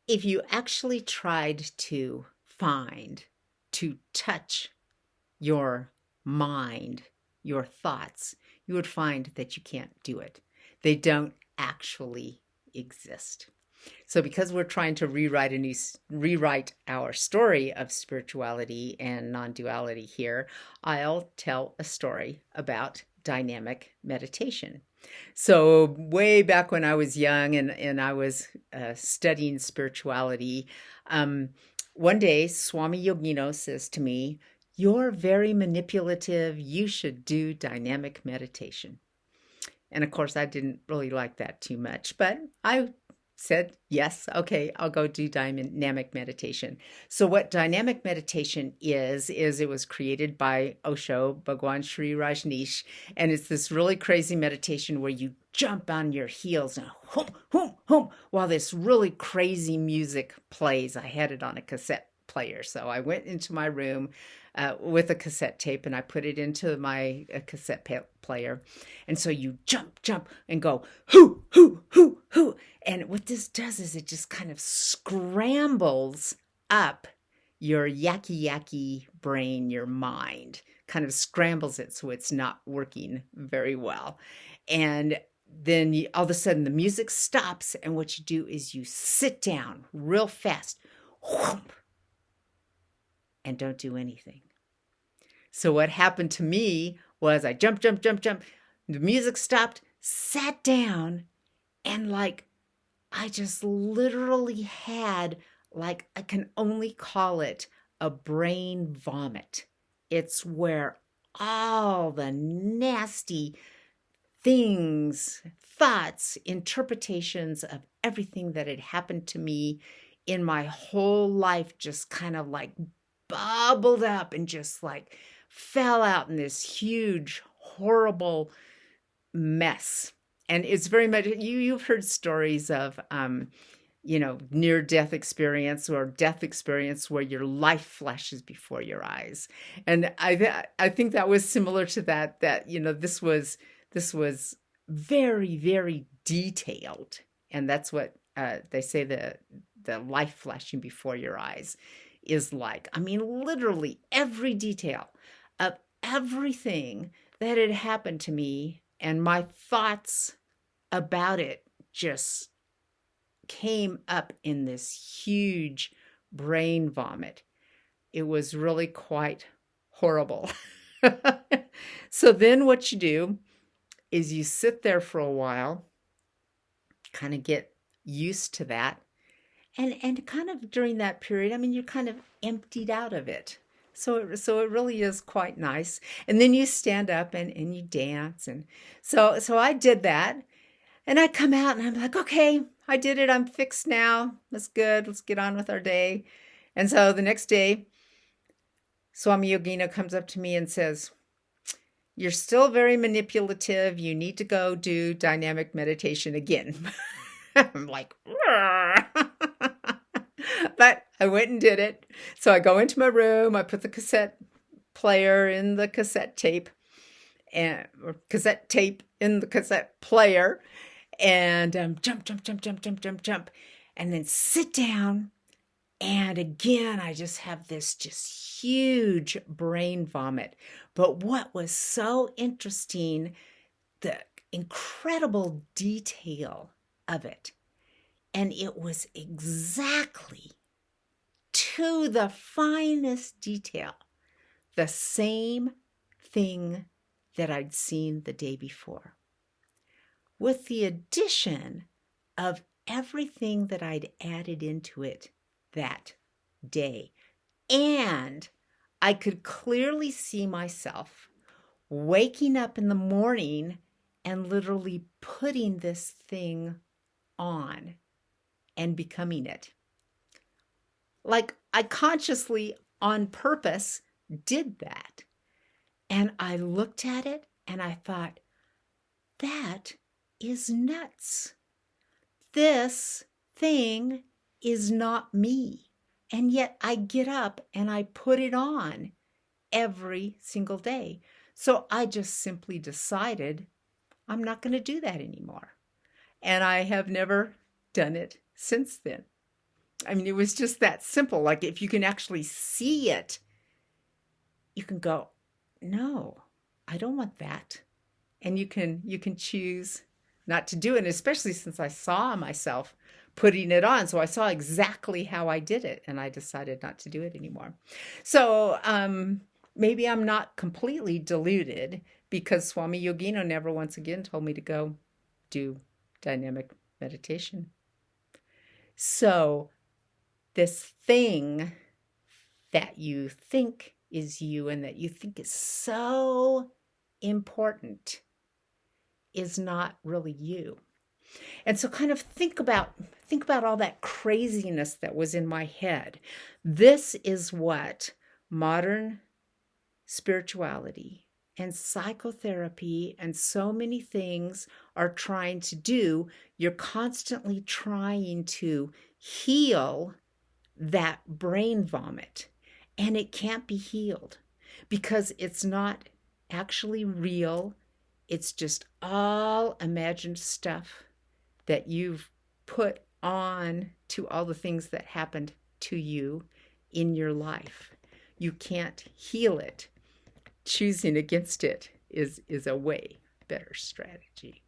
if you actually tried to touch your mind, your thoughts, you would find that you can't do it. They don't actually exist. So because we're trying to rewrite our story of spirituality and non-duality here, I'll tell a story about dynamic meditation. So way back when I was young and I was studying spirituality, um, one day Swami Yogino says to me, "You're very manipulative. You should do dynamic meditation." And of course, I didn't really like that too much, but I said, yes, okay, I'll go do dynamic meditation. So, what dynamic meditation is it was created by Osho, Bhagwan Sri Rajneesh, and it's this really crazy meditation where you jump on your heels and hum, hum, hum, while this really crazy music plays. I had it on a cassette player. So I went into my room with a cassette tape and I put it into my cassette player. And so you jump, jump, and go, hoo, hoo, hoo, hoo. And what this does is it just kind of scrambles up your yucky, yucky brain, your mind, kind of scrambles it so it's not working very well. And then all of a sudden the music stops, and what you do is you sit down real fast, whoop, and don't do anything. So what happened to me was I jumped, jumped, jumped, jumped. The music stopped, sat down, and I just literally had, I can only call it a brain vomit. It's where all the nasty things, thoughts, interpretations of everything that had happened to me in my whole life just kind of bubbled up and just fell out in this huge, horrible mess. And it's very much, you've heard stories of, near death experience or death experience where your life flashes before your eyes. And I think that was similar to that, this was very, very detailed. And that's what they say the life flashing before your eyes is like. I mean, literally every detail of everything that had happened to me and my thoughts about it just came up in this huge brain vomit. It was really quite horrible. So then what you do is you sit there for a while, kind of get used to that. And kind of during that period, I mean, you're kind of emptied out of it. So it really is quite nice. And then you stand up and you dance. And so I did that. And I come out and I'm like, okay, I did it. I'm fixed now. That's good. Let's get on with our day. And so the next day, Swami Yogina comes up to me and says, "You're still very manipulative. You need to go do dynamic meditation again." I'm like, but I went and did it. So I go into my room, I put the cassette player in the cassette tape or cassette tape in the cassette player and jump, jump, jump, jump, jump, jump, jump, and then sit down. And again, I just have this just huge brain vomit. But what was so interesting, the incredible detail of it. And it was exactly to the finest detail the same thing that I'd seen the day before, with the addition of everything that I'd added into it that day. And I could clearly see myself waking up in the morning and literally putting this thing on and becoming it. Like I consciously, on purpose, did that. And I looked at it and I thought, that is nuts. This thing is not me. And yet I get up and I put it on every single day. So I just simply decided I'm not going to do that anymore. And I have never done it since then. I mean, it was just that simple. Like if you can actually see it, you can go, no, I don't want that. And you can choose not to do it, and especially since I saw myself putting it on. So I saw exactly how I did it, and I decided not to do it anymore. So maybe I'm not completely deluded because Swami Yogino never once again told me to go do dynamic meditation. So this thing that you think is you and that you think is so important is not really you. And so kind of think about all that craziness that was in my head. This is what modern spirituality and psychotherapy and so many things are trying to do. You're constantly trying to heal that brain vomit, and it can't be healed because it's not actually real. It's just all imagined stuff that you've put on to all the things that happened to you in your life. You can't heal it. Choosing against it is a way better strategy.